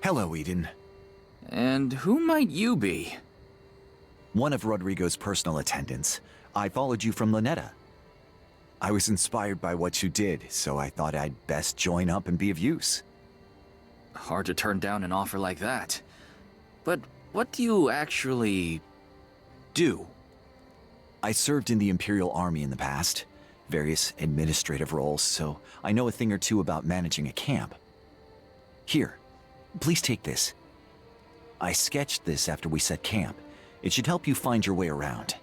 Hello, Eden. And who might you be? One of Rodrigo's personal attendants. I followed you from Lynetta. I was inspired by what you did, so I thought I'd best join up and be of use. Hard to turn down an offer like that. But what do you actually do? I served in the Imperial Army in the past, various administrative roles, so I know a thing or two about managing a camp. Here, please take this. I sketched this after we set camp. It should help you find your way around.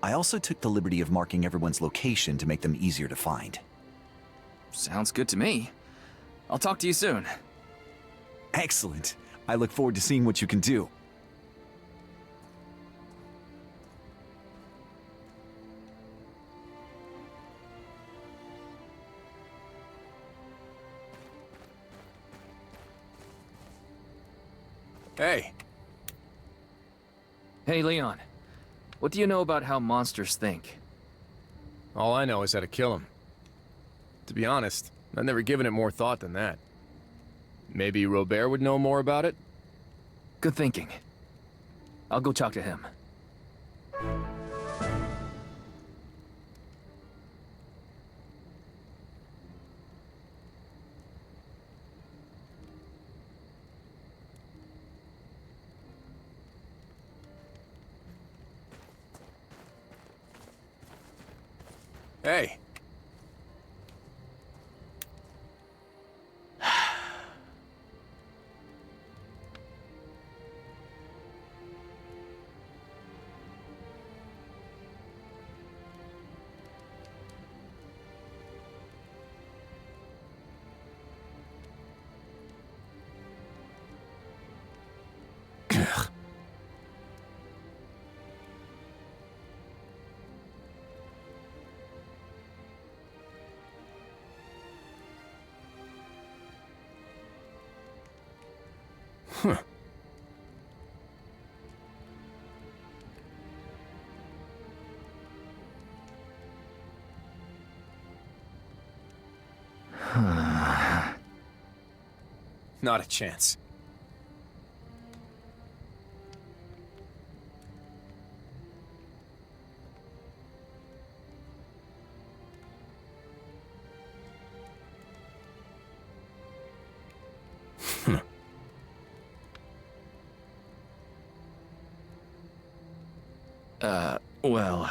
I also took the liberty of marking everyone's location to make them easier to find. Sounds good to me. I'll talk to you soon. Excellent. I look forward to seeing what you can do. Hey. Hey, Leon. What do you know about how monsters think? All I know is how to kill him. To be honest, I've never given it more thought than that. Maybe Robert would know more about it? Good thinking. I'll go talk to him. Hey. Huh. Not a chance. Well...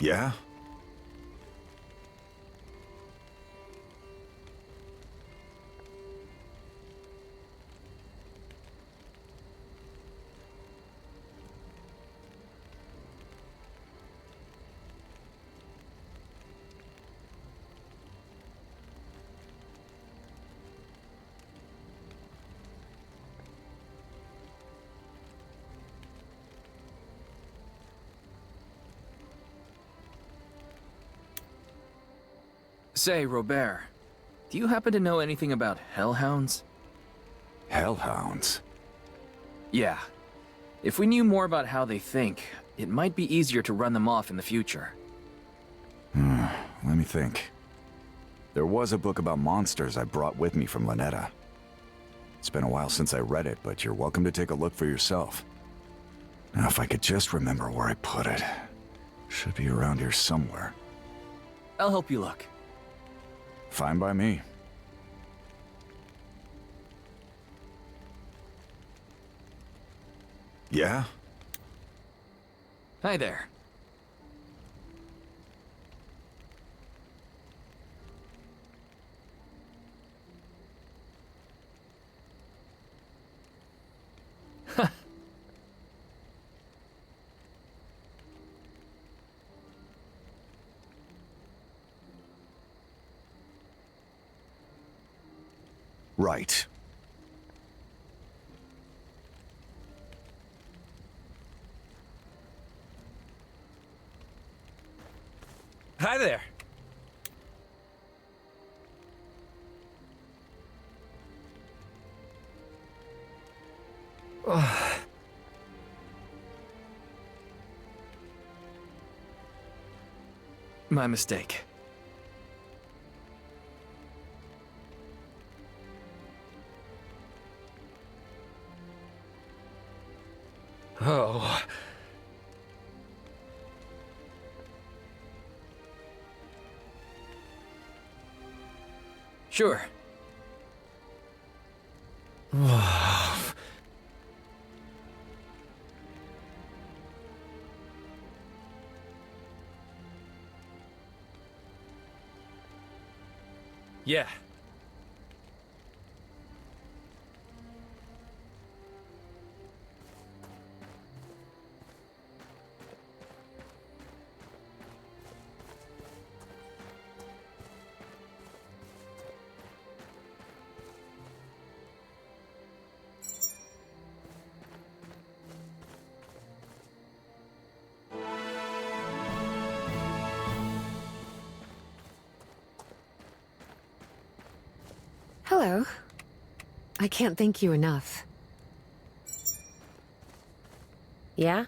Yeah? Say, Robert, do you happen to know anything about hellhounds? Hellhounds? Yeah. If we knew more about how they think, it might be easier to run them off in the future. Let me think. There was a book about monsters I brought with me from Lynetta. It's been a while since I read it, but you're welcome to take a look for yourself. Now, if I could just remember where I put it. Should be around here somewhere. I'll help you look. Fine by me. Yeah? Hi there. Right. Hi there. My mistake. Oh. Sure. Yeah. Hello. I can't thank you enough. Yeah?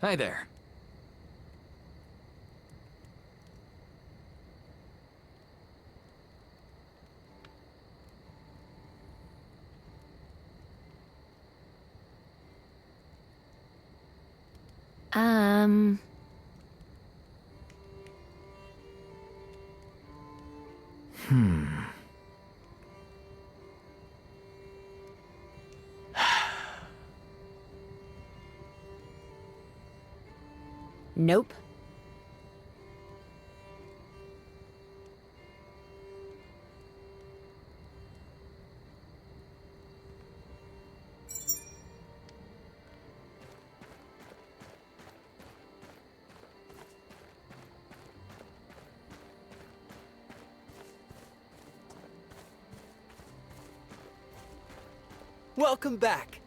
Hi there. Um... Nope. Welcome back.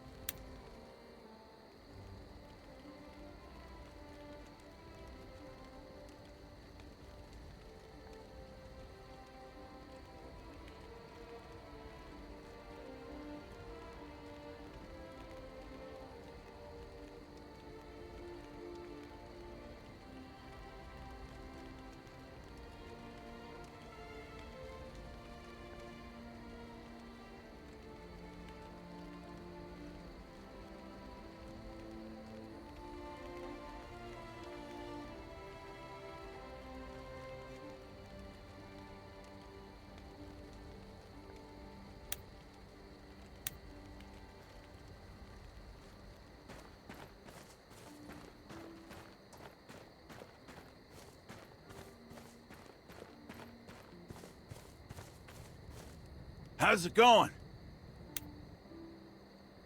How's it going?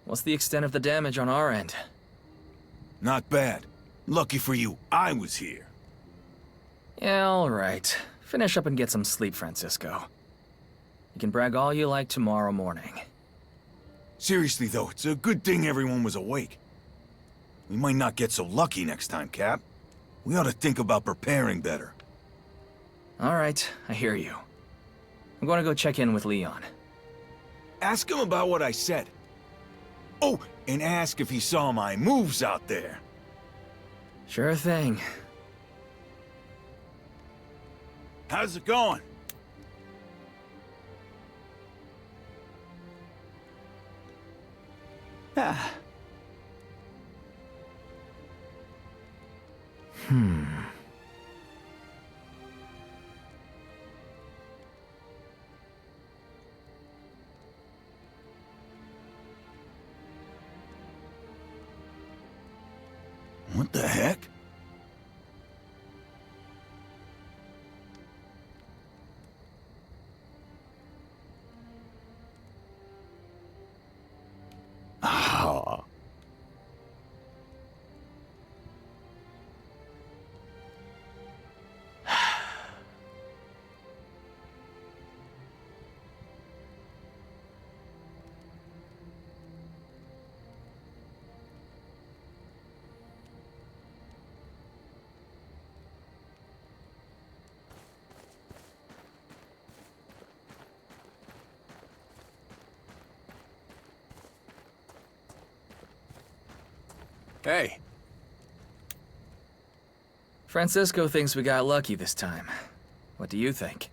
What's the extent of the damage on our end? Not bad. Lucky for you, I was here. Yeah, all right. Finish up and get some sleep, Francisco. You can brag all you like tomorrow morning. Seriously though, it's a good thing everyone was awake. We might not get so lucky next time, Cap. We ought to think about preparing better. All right, I hear you. I'm going to go check in with Leon. Ask him about what I said. Oh, and ask if he saw my moves out there. Sure thing. How's it going? Ah. What the heck? Ah. Hey, Francisco thinks we got lucky this time. What do you think?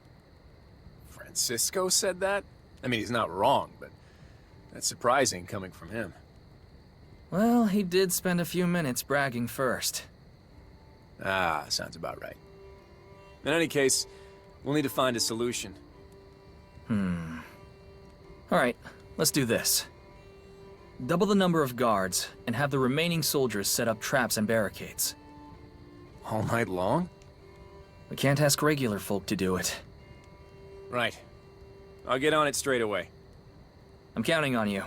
Francisco said that? I mean, he's not wrong, but that's surprising coming from him. Well, he did spend a few minutes bragging first. Ah, sounds about right. In any case, we'll need to find a solution. Alright, let's do this. Double the number of guards, and have the remaining soldiers set up traps and barricades. All night long? We can't ask regular folk to do it. Right. I'll get on it straight away. I'm counting on you.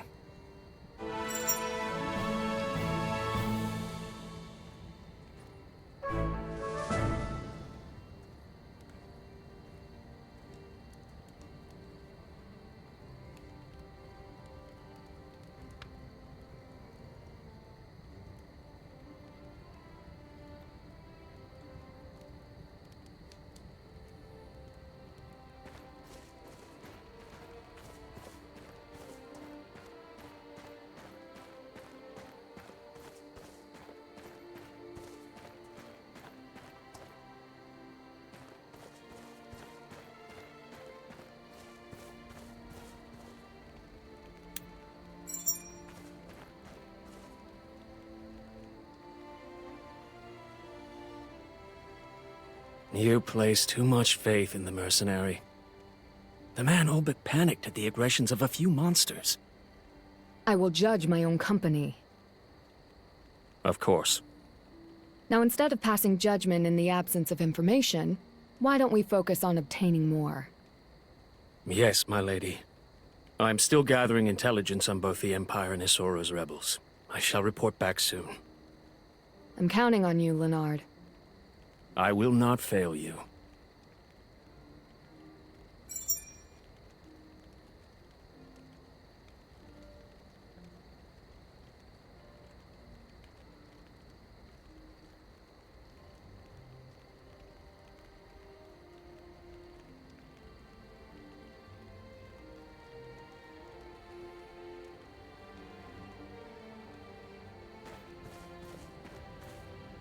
You place too much faith in the mercenary. The man all but panicked at the aggressions of a few monsters. I will judge my own company. Of course. Now, instead of passing judgment in the absence of information, why don't we focus on obtaining more? Yes, my lady. I'm still gathering intelligence on both the Empire and Isoro's rebels. I shall report back soon. I'm counting on you, Leonard. I will not fail you.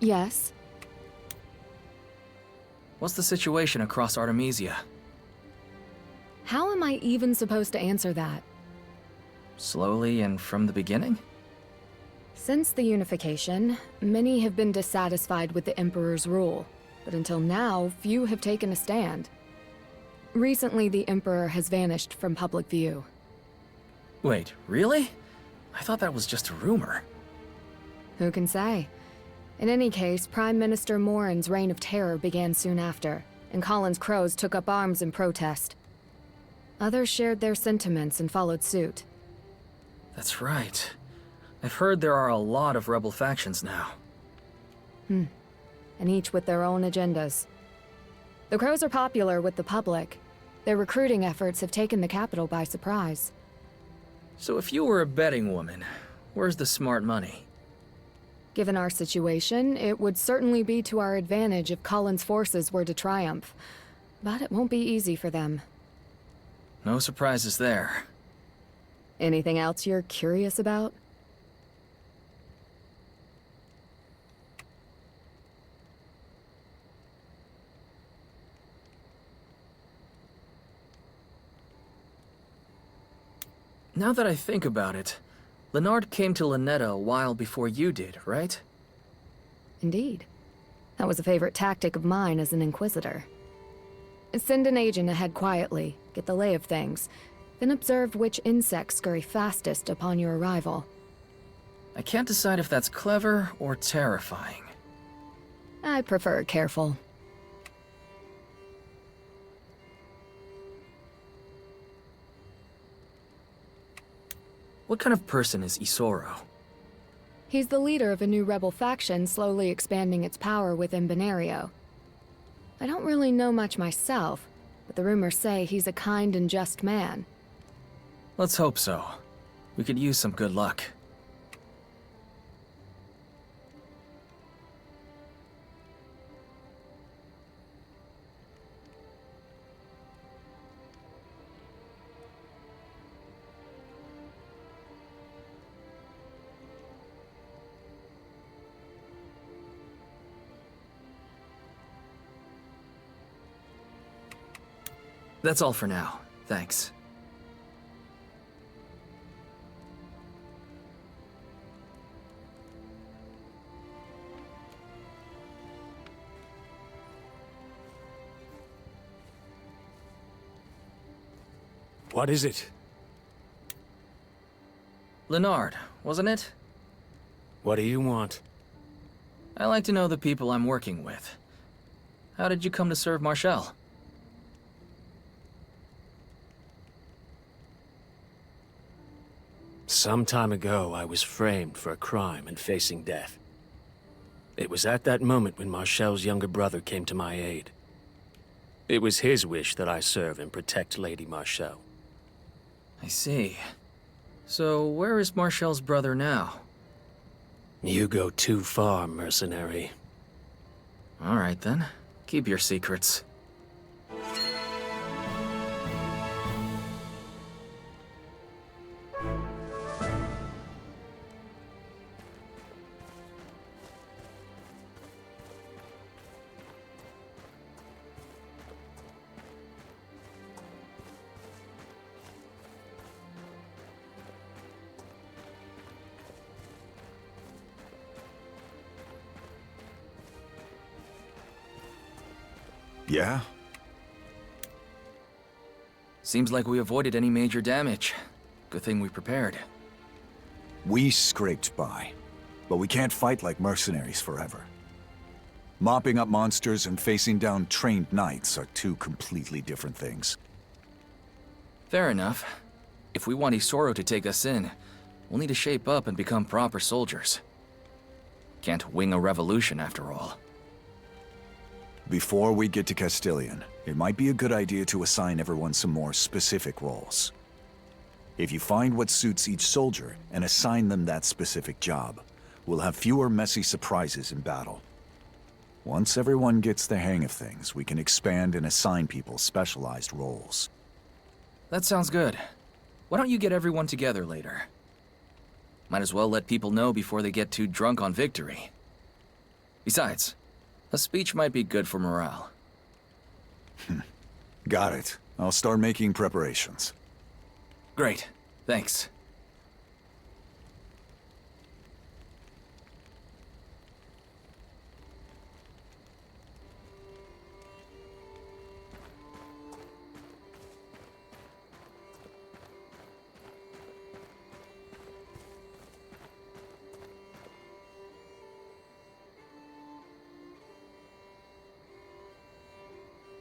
Yes? What's the situation across Artemisia? How am I even supposed to answer that? Slowly and from the beginning? Since the unification, many have been dissatisfied with the Emperor's rule, but until now, few have taken a stand. Recently, the Emperor has vanished from public view. Wait, really? I thought that was just a rumor. Who can say? In any case, Prime Minister Morin's reign of terror began soon after, and Colin's Crows took up arms in protest. Others shared their sentiments and followed suit. That's right. I've heard there are a lot of rebel factions now. And each with their own agendas. The Crows are popular with the public. Their recruiting efforts have taken the capital by surprise. So if you were a betting woman, where's the smart money? Given our situation, it would certainly be to our advantage if Colin's forces were to triumph. But it won't be easy for them. No surprises there. Anything else you're curious about? Now that I think about it, Leonard came to Lynetta a while before you did, right? Indeed. That was a favorite tactic of mine as an Inquisitor. Send an agent ahead quietly, get the lay of things, then observe which insects scurry fastest upon your arrival. I can't decide if that's clever or terrifying. I prefer careful. What kind of person is Isoro? He's the leader of a new rebel faction slowly expanding its power within Benario. I don't really know much myself, but the rumors say he's a kind and just man. Let's hope so. We could use some good luck. That's all for now. Thanks. What is it? Leonard, wasn't it? What do you want? I like to know the people I'm working with. How did you come to serve Marshall? Some time ago, I was framed for a crime and facing death. It was at that moment when Marshall's younger brother came to my aid. It was his wish that I serve and protect Lady Marshall. I see. So, where is Marshall's brother now? You go too far, mercenary. All right, then. Keep your secrets. Yeah? Seems like we avoided any major damage. Good thing we prepared. We scraped by, but we can't fight like mercenaries forever. Mopping up monsters and facing down trained knights are two completely different things. Fair enough. If we want Isoro to take us in, we'll need to shape up and become proper soldiers. Can't wing a revolution after all. Before we get to Castilian, it might be a good idea to assign everyone some more specific roles. If you find what suits each soldier and assign them that specific job, we'll have fewer messy surprises in battle. Once everyone gets the hang of things, we can expand and assign people specialized roles. That sounds good. Why don't you get everyone together later? Might as well let people know before they get too drunk on victory. Besides, a speech might be good for morale. Got it. I'll start making preparations. Great. Thanks.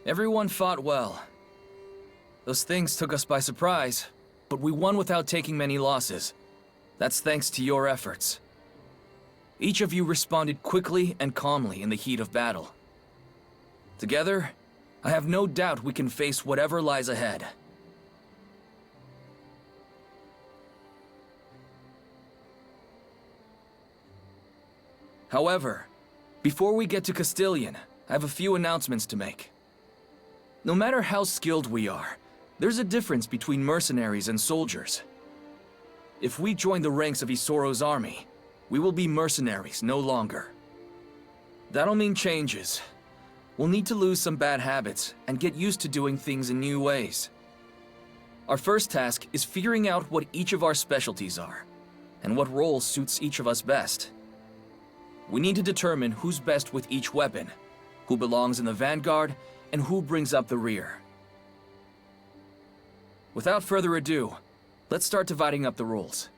Everyone fought well. Those things took us by surprise, but we won without taking many losses. That's thanks to your efforts. Each of you responded quickly and calmly in the heat of battle. Together, I have no doubt we can face whatever lies ahead. However, before we get to Castilian, I have a few announcements to make. No matter how skilled we are, there's a difference between mercenaries and soldiers. If we join the ranks of Isoro's army, we will be mercenaries no longer. That'll mean changes. We'll need to lose some bad habits and get used to doing things in new ways. Our first task is figuring out what each of our specialties are, and what role suits each of us best. We need to determine who's best with each weapon, who belongs in the vanguard, and who brings up the rear. Without further ado, let's start dividing up the roles.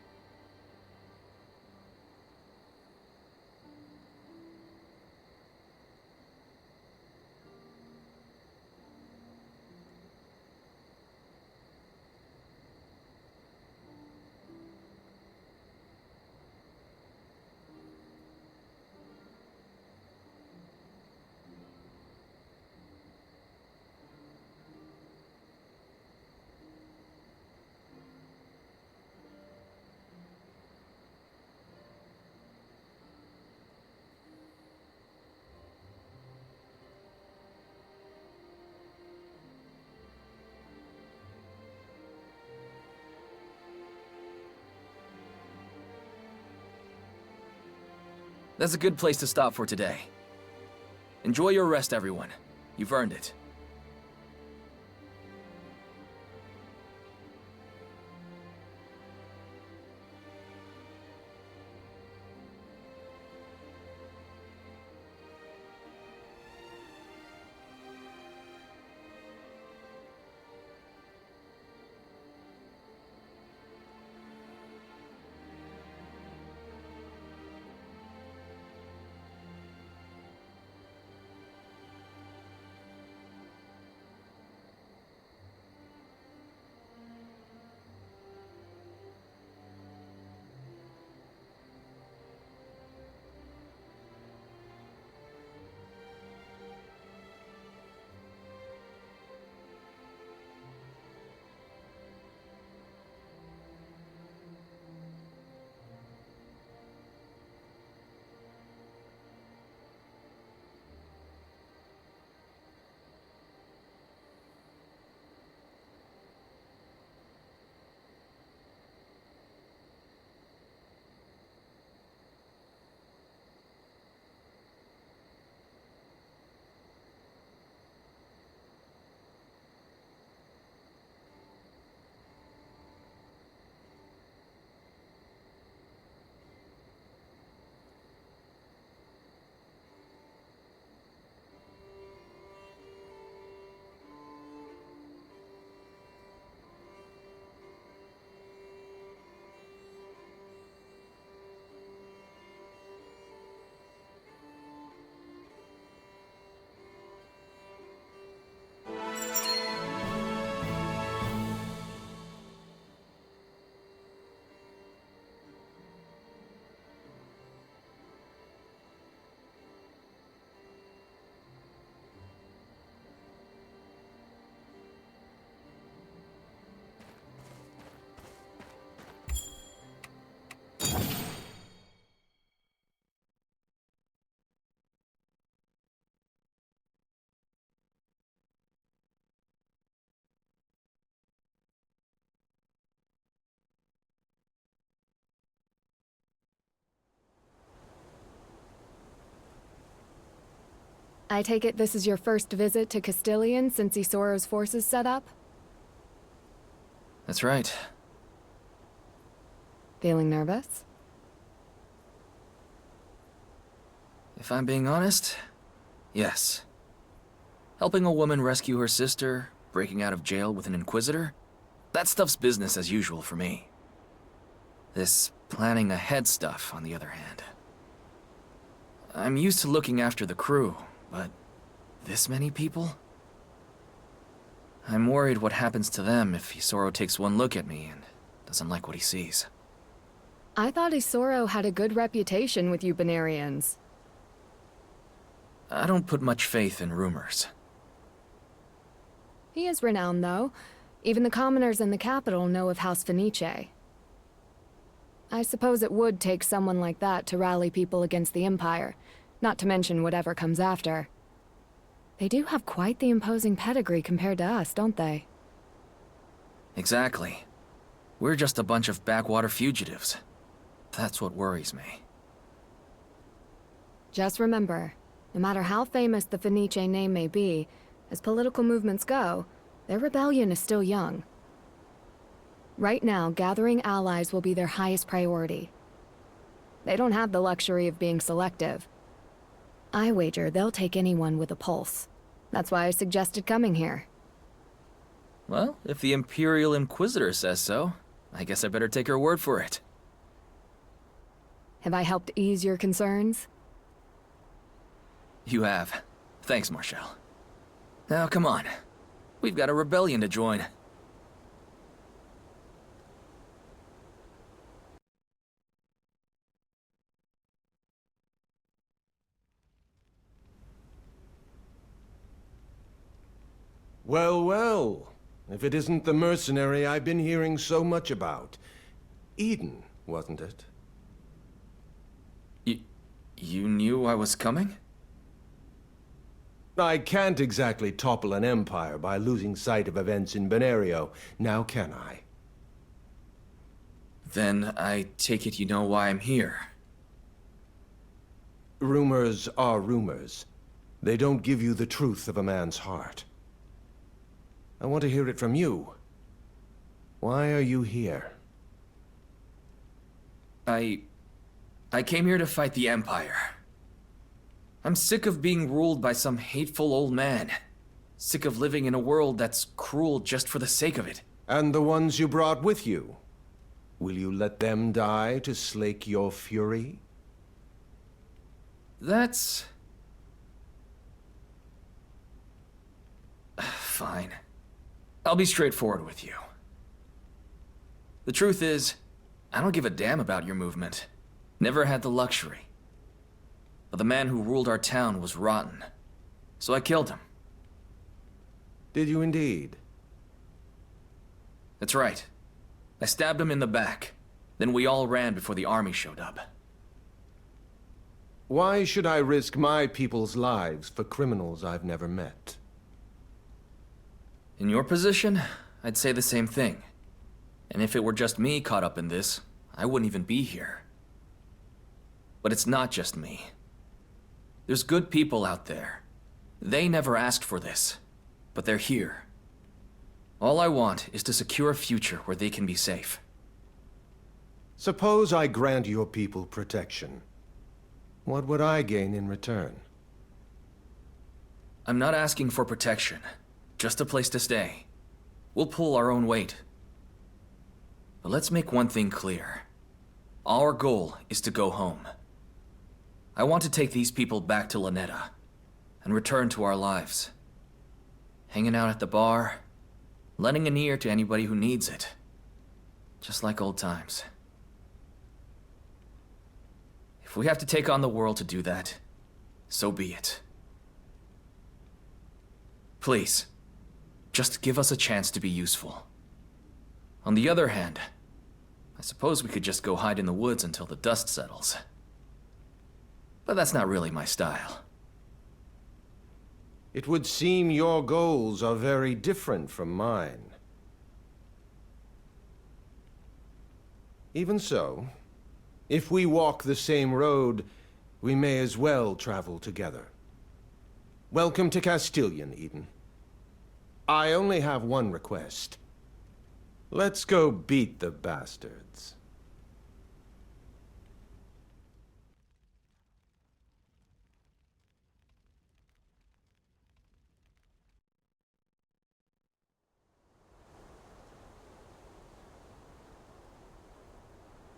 That's a good place to stop for today. Enjoy your rest, everyone. You've earned it. I take it this is your first visit to Castilian since Isoro's forces set up? That's right. Feeling nervous? If I'm being honest, yes. Helping a woman rescue her sister, breaking out of jail with an inquisitor, that stuff's business as usual for me. This planning ahead stuff, on the other hand. I'm used to looking after the crew, but this many people? I'm worried what happens to them if Isoro takes one look at me and doesn't like what he sees. I thought Isoro had a good reputation with you Benarians. I don't put much faith in rumors. He is renowned, though. Even the commoners in the capital know of House Fenice. I suppose it would take someone like that to rally people against the Empire, not to mention whatever comes after. They do have quite the imposing pedigree compared to us, don't they? Exactly. We're just a bunch of backwater fugitives. That's what worries me. Just remember, no matter how famous the Fenice name may be, as political movements go, their rebellion is still young. Right now, gathering allies will be their highest priority. They don't have the luxury of being selective. I wager they'll take anyone with a pulse. That's why I suggested coming here. Well, if the Imperial Inquisitor says so, I guess I better take her word for it. Have I helped ease your concerns? You have. Thanks, Marshall. Now, come on. We've got a rebellion to join. Well, well. If it isn't the mercenary I've been hearing so much about. Eden, wasn't it? You knew I was coming? I can't exactly topple an empire by losing sight of events in Benario, now can I? Then I take it you know why I'm here. Rumors are rumors. They don't give you the truth of a man's heart. I want to hear it from you. Why are you here? I came here to fight the Empire. I'm sick of being ruled by some hateful old man. Sick of living in a world that's cruel just for the sake of it. And the ones you brought with you? Will you let them die to slake your fury? That's... fine. I'll be straightforward with you. The truth is, I don't give a damn about your movement. Never had the luxury. But the man who ruled our town was rotten. So I killed him. Did you indeed? That's right. I stabbed him in the back. Then we all ran before the army showed up. Why should I risk my people's lives for criminals I've never met? In your position, I'd say the same thing. And if it were just me caught up in this, I wouldn't even be here. But it's not just me. There's good people out there. They never asked for this, but they're here. All I want is to secure a future where they can be safe. Suppose I grant your people protection. What would I gain in return? I'm not asking for protection, just a place to stay. We'll pull our own weight. But let's make one thing clear. Our goal is to go home. I want to take these people back to Lanetta and return to our lives. Hanging out at the bar, lending an ear to anybody who needs it. Just like old times. If we have to take on the world to do that, so be it. Please, just give us a chance to be useful. On the other hand, I suppose we could just go hide in the woods until the dust settles. But that's not really my style. It would seem your goals are very different from mine. Even so, if we walk the same road, we may as well travel together. Welcome to Castilian, Eden. I only have one request. Let's go beat the bastards.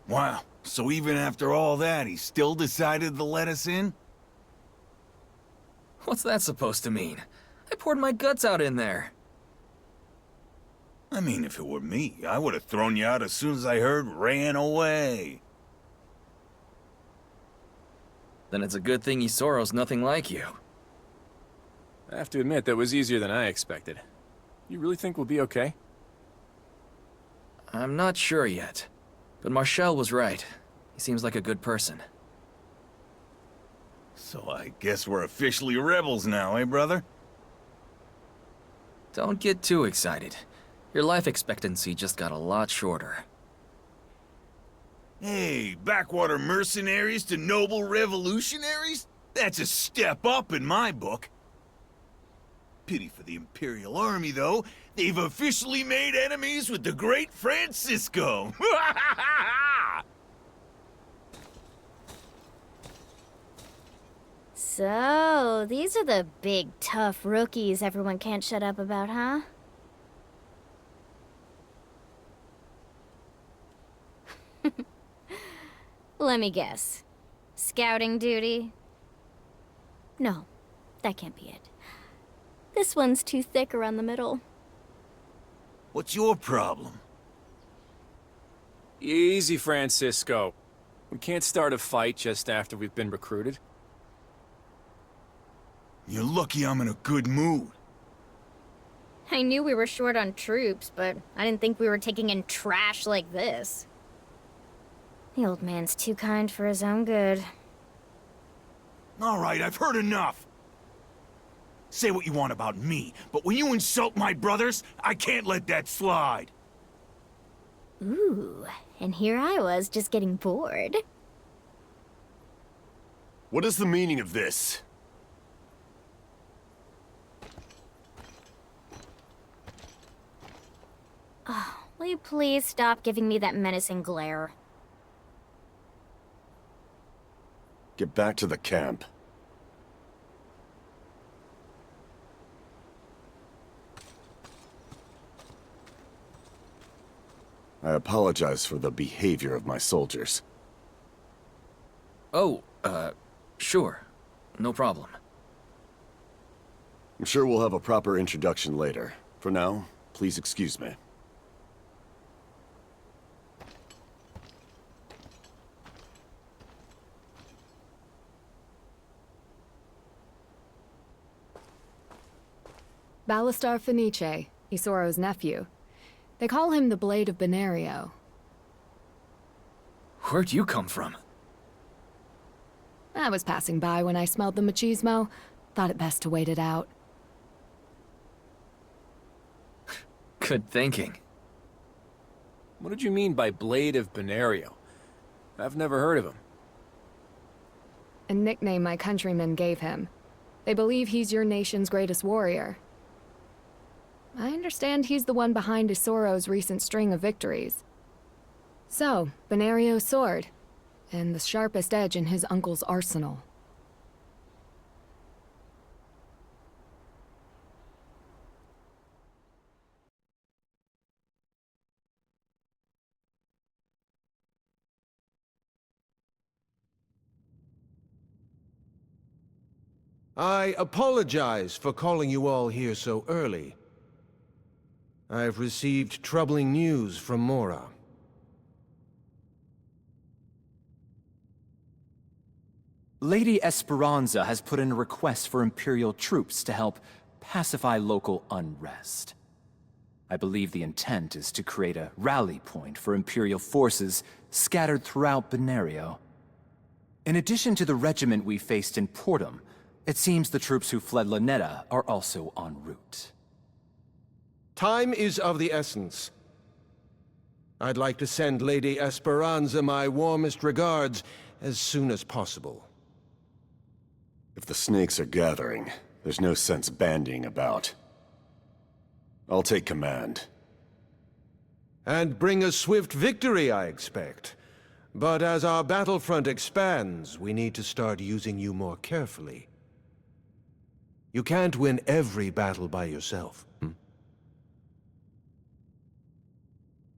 Wow, so even after all that, he still decided to let us in? What's that supposed to mean? I poured my guts out in there. I mean, if it were me, I would have thrown you out as soon as I heard ran away. Then it's a good thing Isoro's nothing like you. I have to admit, that was easier than I expected. You really think we'll be okay? I'm not sure yet. But Marshall was right. He seems like a good person. So I guess we're officially rebels now, eh, brother? Don't get too excited. Your life expectancy just got a lot shorter. Hey, backwater mercenaries to noble revolutionaries? That's a step up in my book. Pity for the Imperial Army, though. They've officially made enemies with the great Francisco. So, these are the big, tough rookies everyone can't shut up about, huh? Let me guess. Scouting duty? No, that can't be it. This one's too thick around the middle. What's your problem? Easy, Francisco. We can't start a fight just after we've been recruited. You're lucky I'm in a good mood. I knew we were short on troops, but I didn't think we were taking in trash like this. The old man's too kind for his own good. All right, I've heard enough. Say what you want about me, but when you insult my brothers, I can't let that slide. Ooh, and here I was just getting bored. What is the meaning of this? Will you please stop giving me that menacing glare? Get back to the camp. I apologize for the behavior of my soldiers. Oh, sure. No problem. I'm sure we'll have a proper introduction later. For now, please excuse me. Ballastar Fenice, Isoro's nephew. They call him the Blade of Benario. Where'd you come from? I was passing by when I smelled the machismo. Thought it best to wait it out. Good thinking. What did you mean by Blade of Benario? I've never heard of him. A nickname my countrymen gave him. They believe he's your nation's greatest warrior. I understand he's the one behind Isoro's recent string of victories. So, Benario's sword, and the sharpest edge in his uncle's arsenal. I apologize for calling you all here so early. I've received troubling news from Mora. Lady Esperanza has put in a request for Imperial troops to help pacify local unrest. I believe the intent is to create a rally point for Imperial forces scattered throughout Benario. In addition to the regiment we faced in Portum, it seems the troops who fled Lanetta are also en route. Time is of the essence. I'd like to send Lady Esperanza my warmest regards as soon as possible. If the snakes are gathering, There's no sense bandying about. I'll take command. And bring a swift victory, I expect. But as our battlefront expands, we need to start using you more carefully. You can't win every battle by yourself.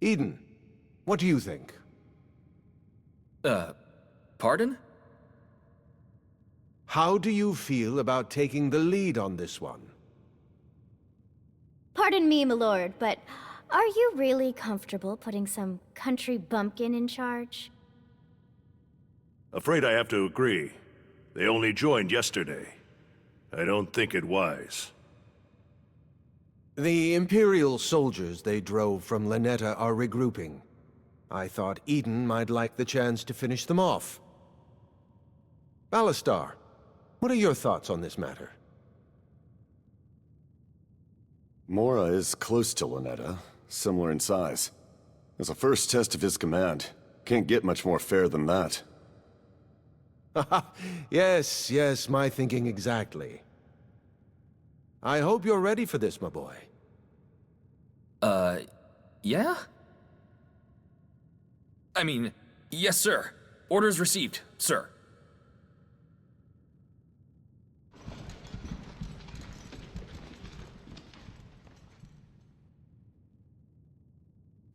Eden, what do you think? Pardon? How do you feel about taking the lead on this one? Pardon me, my lord, but are you really comfortable putting some country bumpkin in charge? Afraid I have to agree. They only joined yesterday. I don't think it wise. The Imperial soldiers they drove from Lanetta are regrouping. I thought Eden might like the chance to finish them off. Ballastar, what are your thoughts on this matter? Mora is close to Lanetta, similar in size. As a first test of his command, can't get much more fair than that. Yes, my thinking exactly. I hope you're ready for this, my boy. Yeah? I mean, yes, sir. Orders received, sir.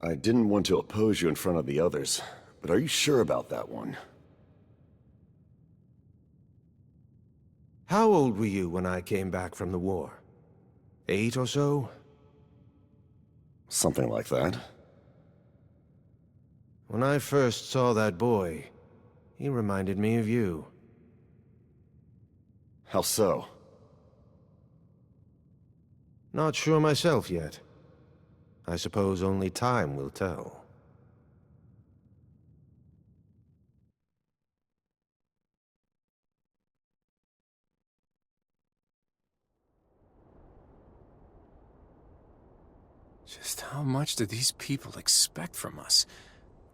I didn't want to oppose you in front of the others, but are you sure about that one? How old were you when I came back from the war? 8 or so? Something like that. When I first saw that boy, he reminded me of you. How so? Not sure myself yet. I suppose only time will tell. Just how much do these people expect from us?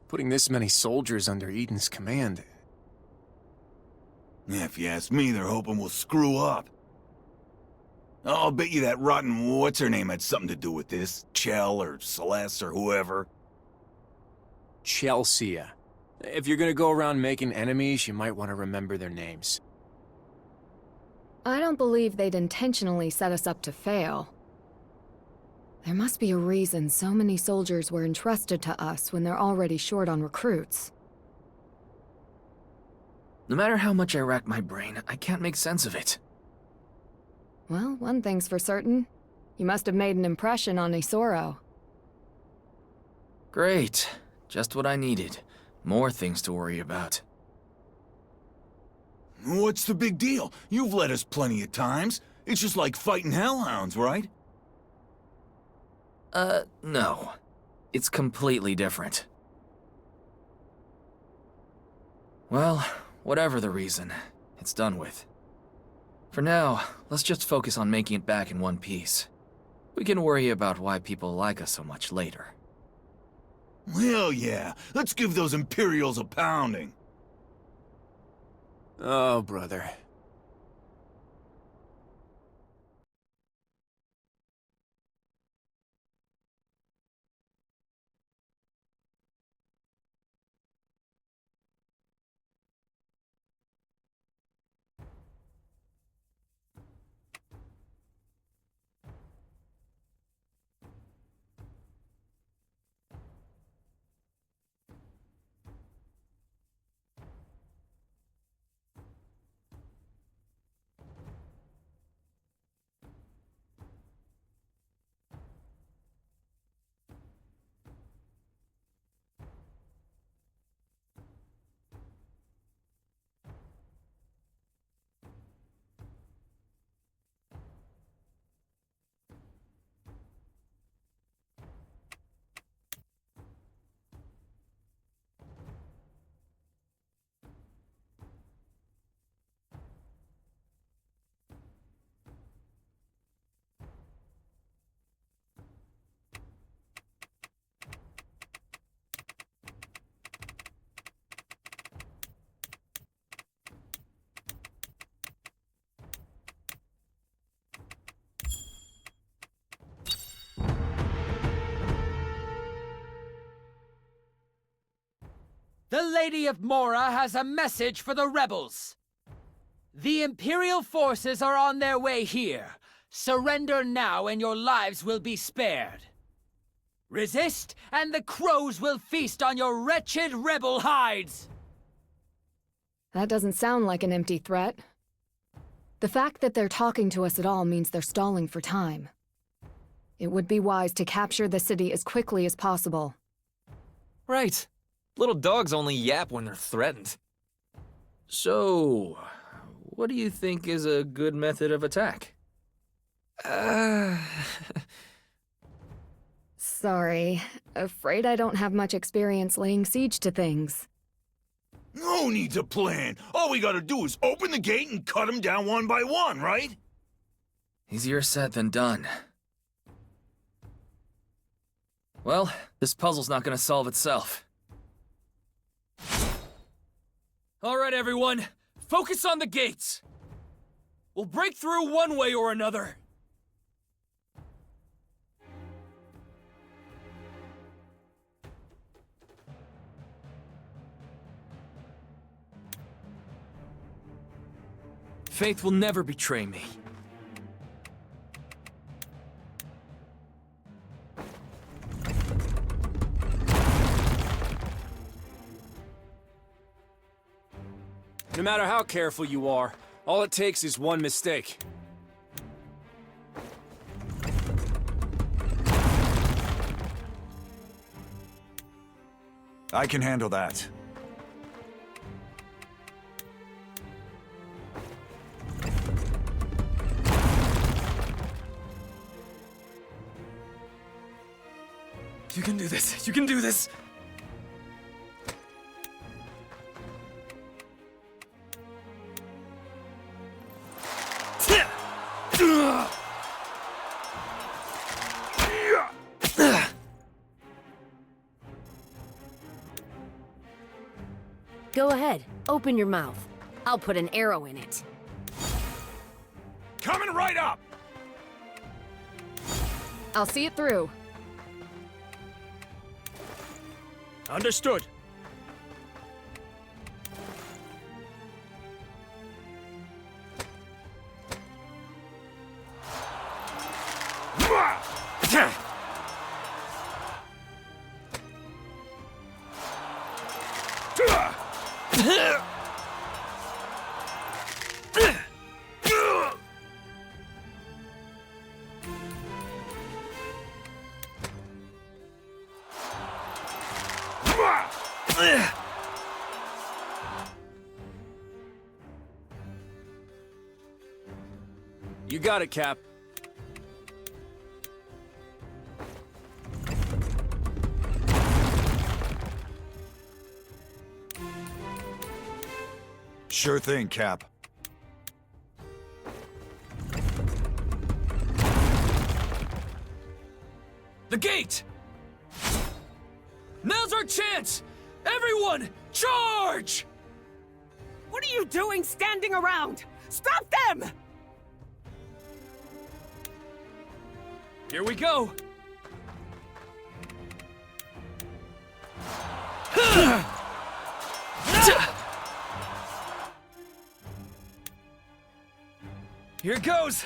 Putting this many soldiers under Eden's command. If you ask me, they're hoping we'll screw up. I'll bet you that rotten what's-her-name had something to do with this. Chell or Celeste or whoever. Chelsea. If you're gonna go around making enemies, you might want to remember their names. I don't believe they'd intentionally set us up to fail. There must be a reason so many soldiers were entrusted to us when they're already short on recruits. No matter how much I rack my brain, I can't make sense of it. Well, one thing's for certain. You must have made an impression on Isoro. Great. Just what I needed. More things to worry about. What's the big deal? You've led us plenty of times. It's just like fighting hellhounds, right? No. It's completely different. Well, whatever the reason, it's done with. For now, let's just focus on making it back in one piece. We can worry about why people like us so much later. Hell yeah! Let's give those Imperials a pounding! Oh, brother. The Lady of Mora has a message for the rebels. The Imperial forces are on their way here. Surrender now and your lives will be spared. Resist, and the crows will feast on your wretched rebel hides! That doesn't sound like an empty threat. The fact that they're talking to us at all means they're stalling for time. It would be wise to capture the city as quickly as possible. Right. Little dogs only yap when they're threatened. So, what do you think is a good method of attack? Sorry. Afraid I don't have much experience laying siege to things. No need to plan. All we gotta do is open the gate and cut them down one by one, right? Easier said than done. Well, this puzzle's not gonna solve itself. All right, everyone. Focus on the gates. We'll break through one way or another. Faith will never betray me. No matter how careful you are, all it takes is one mistake. I can handle that. You can do this. You can do this. Go ahead. Open your mouth. I'll put an arrow in it. Coming right up! I'll see it through. Understood. You got it, Cap. Sure thing, Cap. The gate! Now's our chance! Everyone, charge! What are you doing standing around? Stop them! Here we go! Here goes!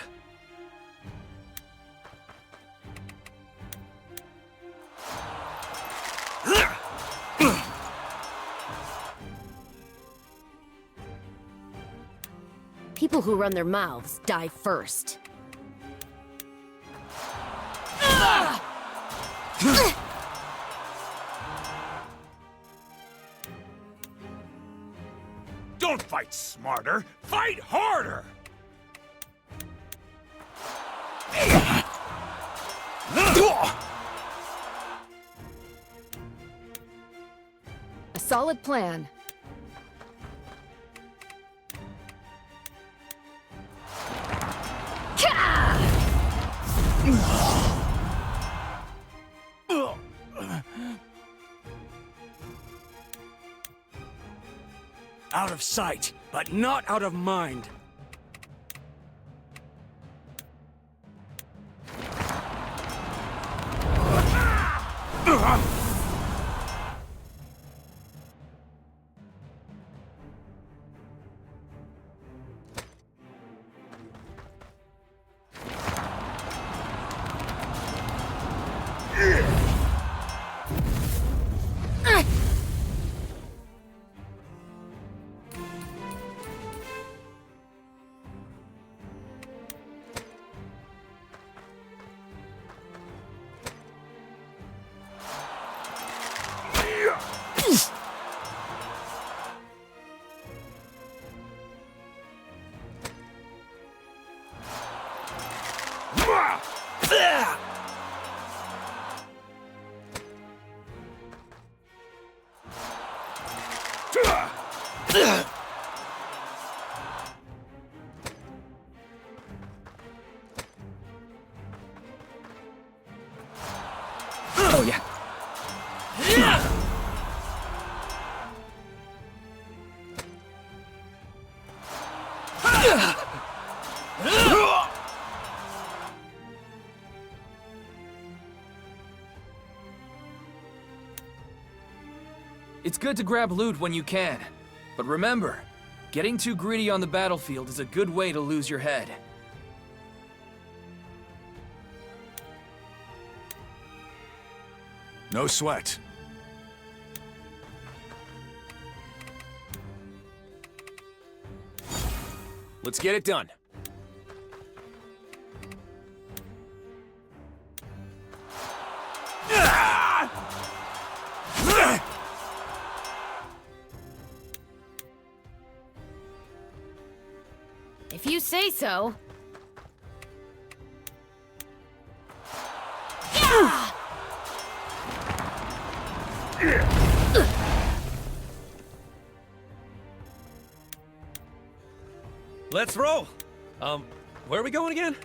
People who run their mouths die first. Don't fight smarter, fight harder! A solid plan. Out of sight, but not out of mind. It's good to grab loot when you can, but remember, getting too greedy on the battlefield is a good way to lose your head. No sweat. Let's get it done. If you say so. Let's roll. Where are we going again?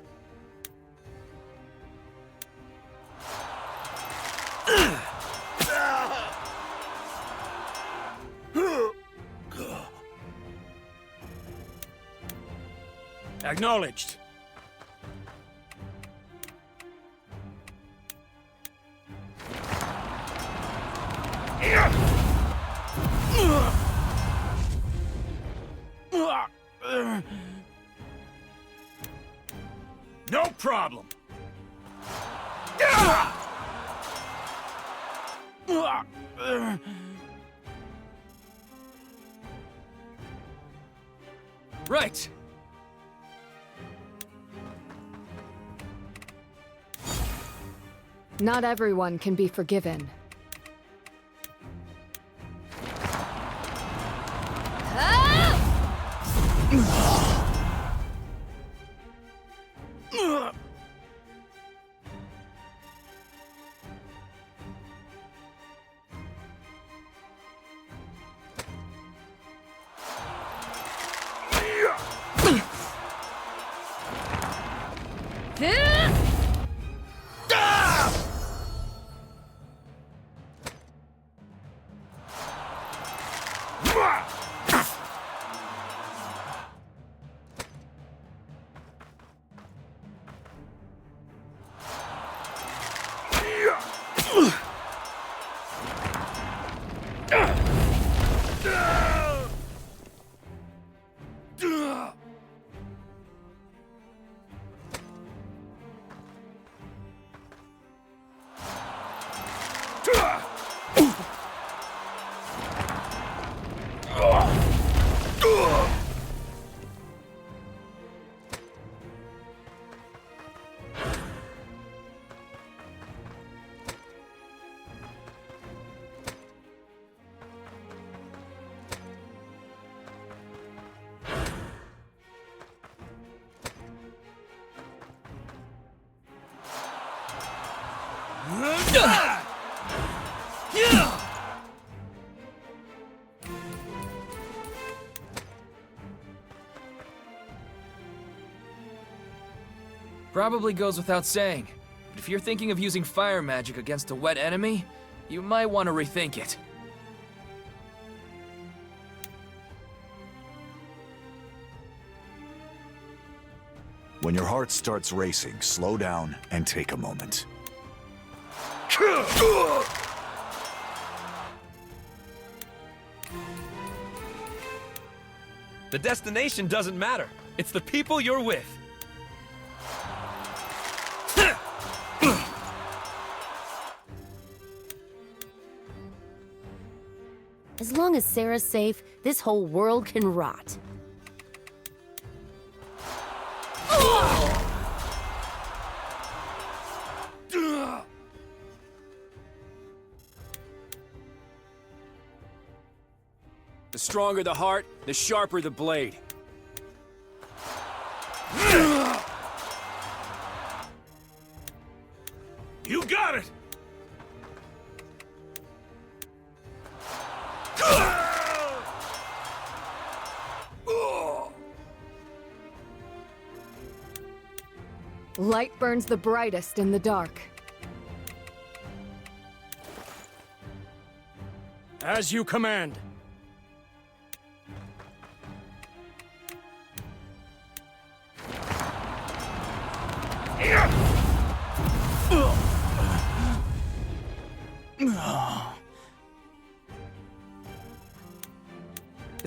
Acknowledged. No problem. Right. Not everyone can be forgiven. Probably goes without saying, but if you're thinking of using fire magic against a wet enemy, you might want to rethink it. When your heart starts racing, slow down and take a moment. The destination doesn't matter. It's the people you're with. As long as Sarah's safe, this whole world can rot. The stronger the heart, the sharper the blade. You got it! Light burns the brightest in the dark. As you command.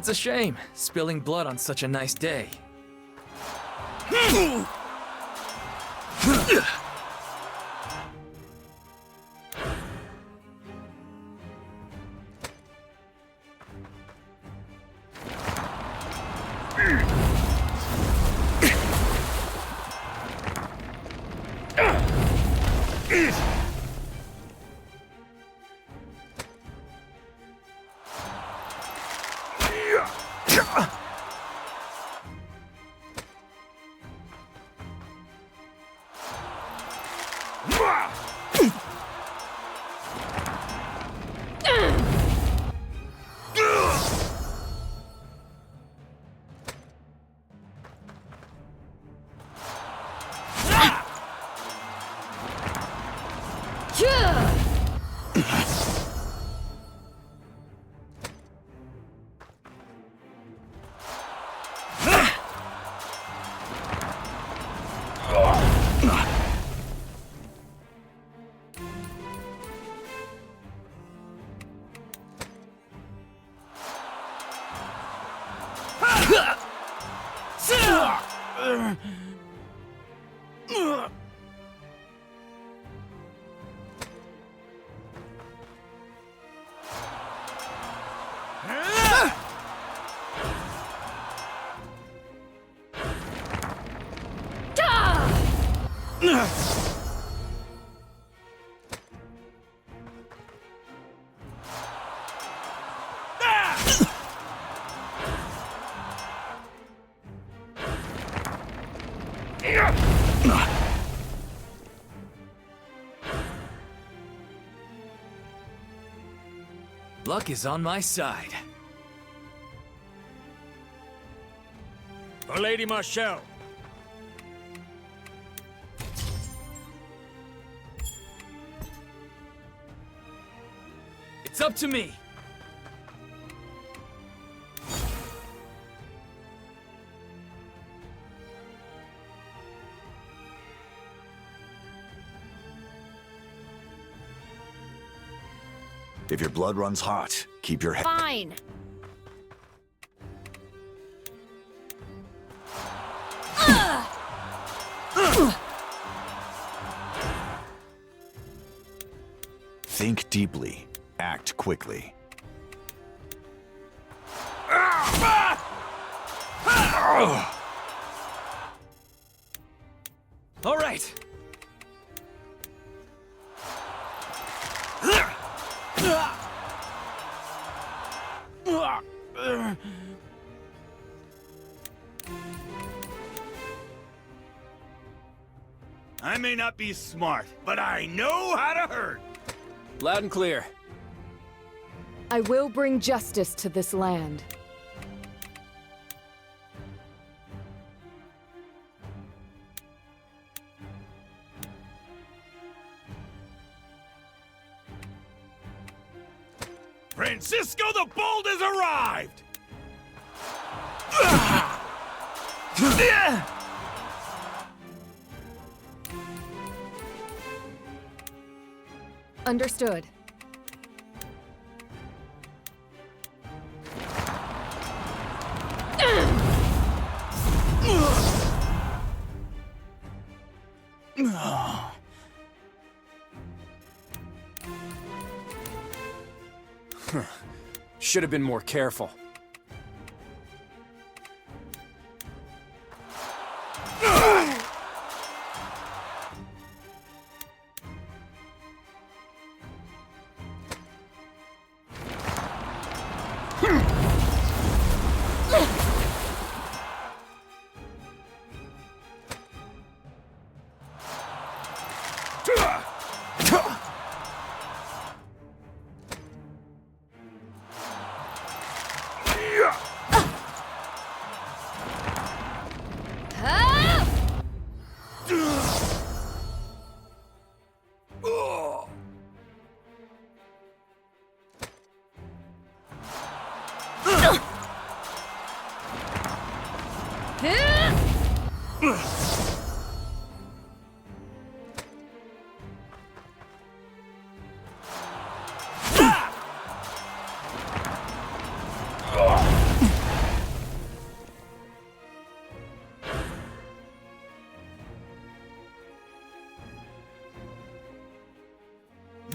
It's a shame, spilling blood on such a nice day. Luck is on my side. For Lady Marshall. It's up to me. If your blood runs hot, keep your head. Fine. Think deeply. Act quickly. All right. I may not be smart, but I know how to hurt. Loud and clear. I will bring justice to this land. Francisco the Bold has arrived! Understood. Should have been more careful.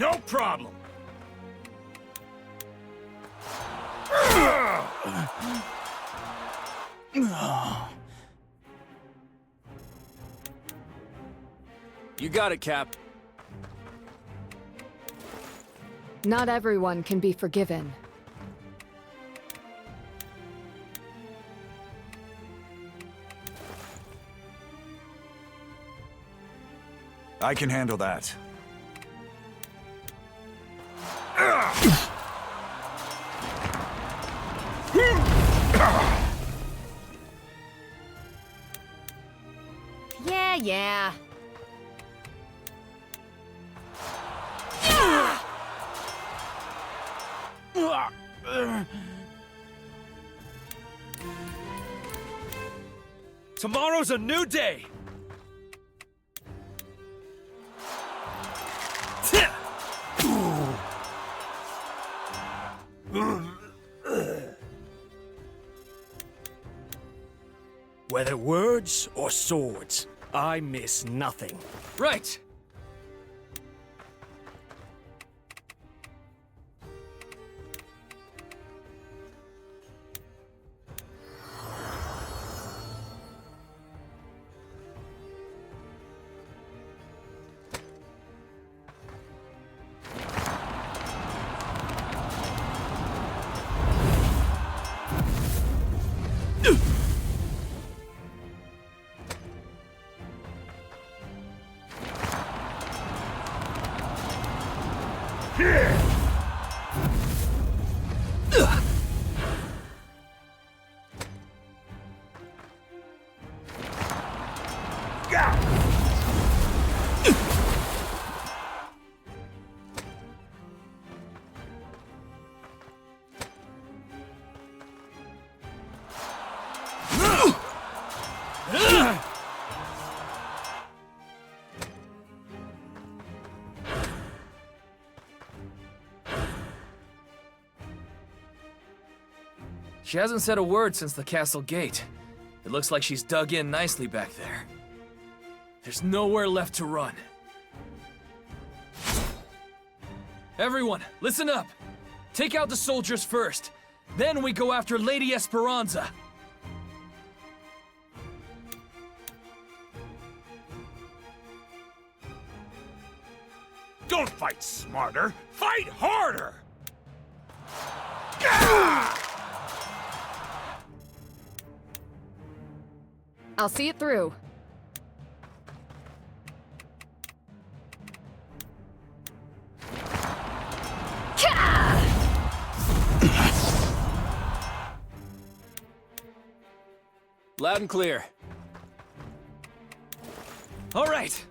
No problem. You got it, Cap. Not everyone can be forgiven. I can handle that. Yeah. Tomorrow's a new day! Whether words or swords, I miss nothing. Right! She hasn't said a word since the castle gate. It looks like she's dug in nicely back there. There's nowhere left to run. Everyone, listen up! Take out the soldiers first. Then we go after Lady Esperanza. Don't fight smarter, fight harder! I'll see it through. Loud and clear. All right.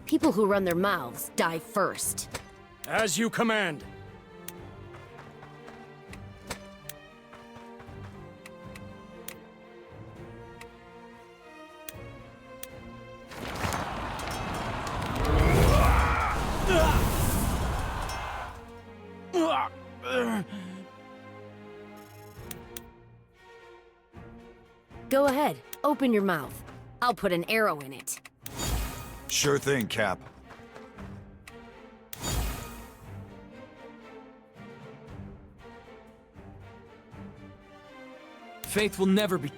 People who run their mouths die first. As you command. Go ahead, open your mouth. I'll put an arrow in it. Sure thing, Cap. Faith will never be...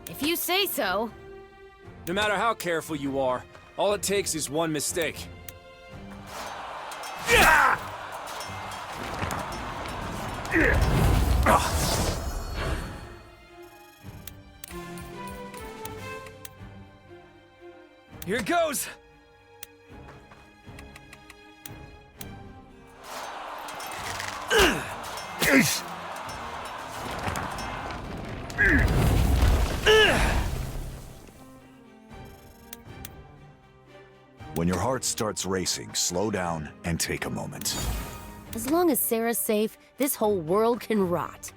If you say so. No matter how careful you are, all it takes is one mistake. Here goes! When your heart starts racing, slow down and take a moment. As long as Sarah's safe, this whole world can rot.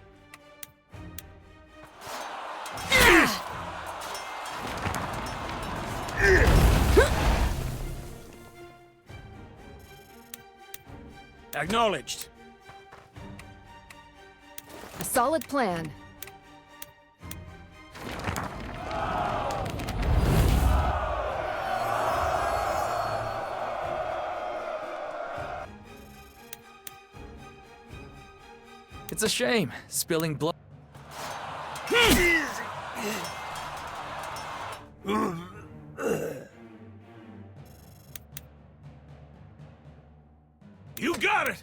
Acknowledged. A solid plan. It's a shame, spilling blood. You got it!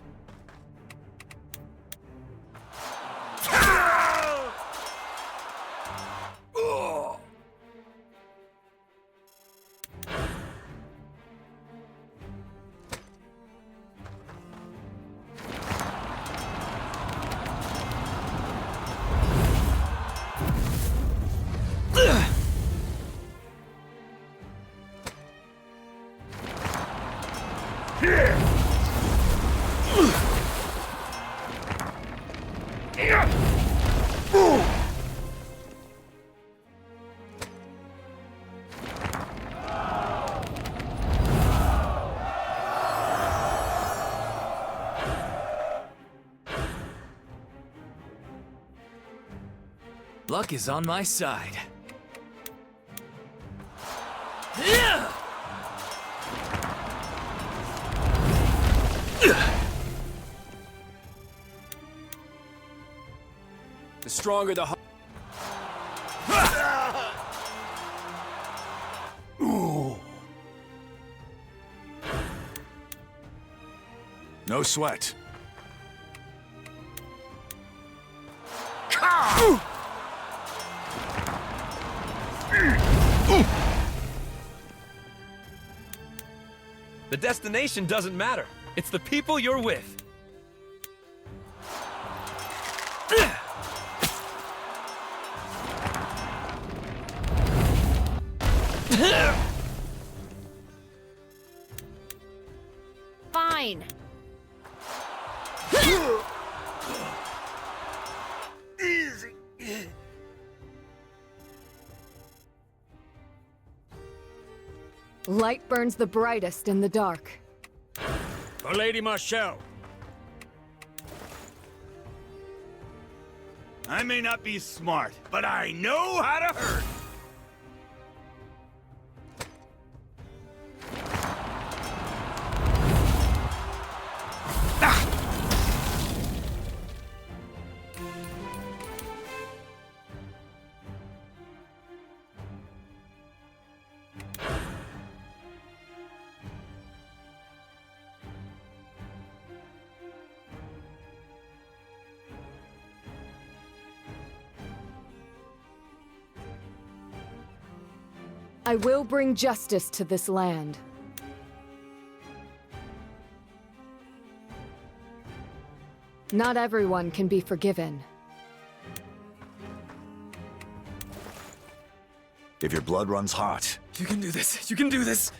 Luck is on my side. The stronger the No sweat. The destination doesn't matter. It's the people you're with. Fine. Easy. Light burns the brightest in the dark. For Lady Marshall. I may not be smart, but I know how to hurt. I will bring justice to this land. Not everyone can be forgiven. If your blood runs hot, You can do this. You can do this.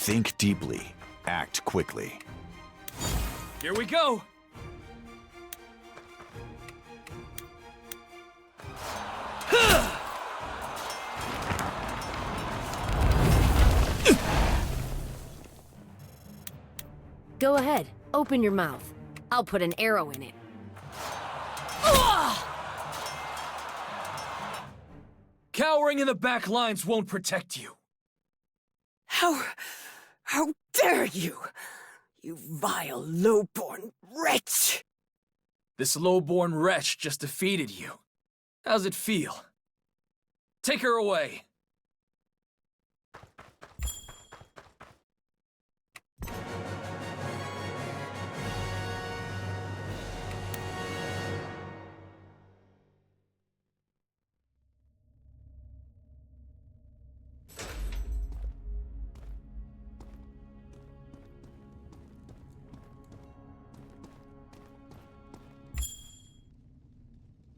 think deeply, act quickly. Here we go! Go ahead, open your mouth. I'll put an arrow in it. Cowering in the back lines won't protect you. How dare you? You vile, low-born wretch! This low-born wretch just defeated you. How's it feel? Take her away.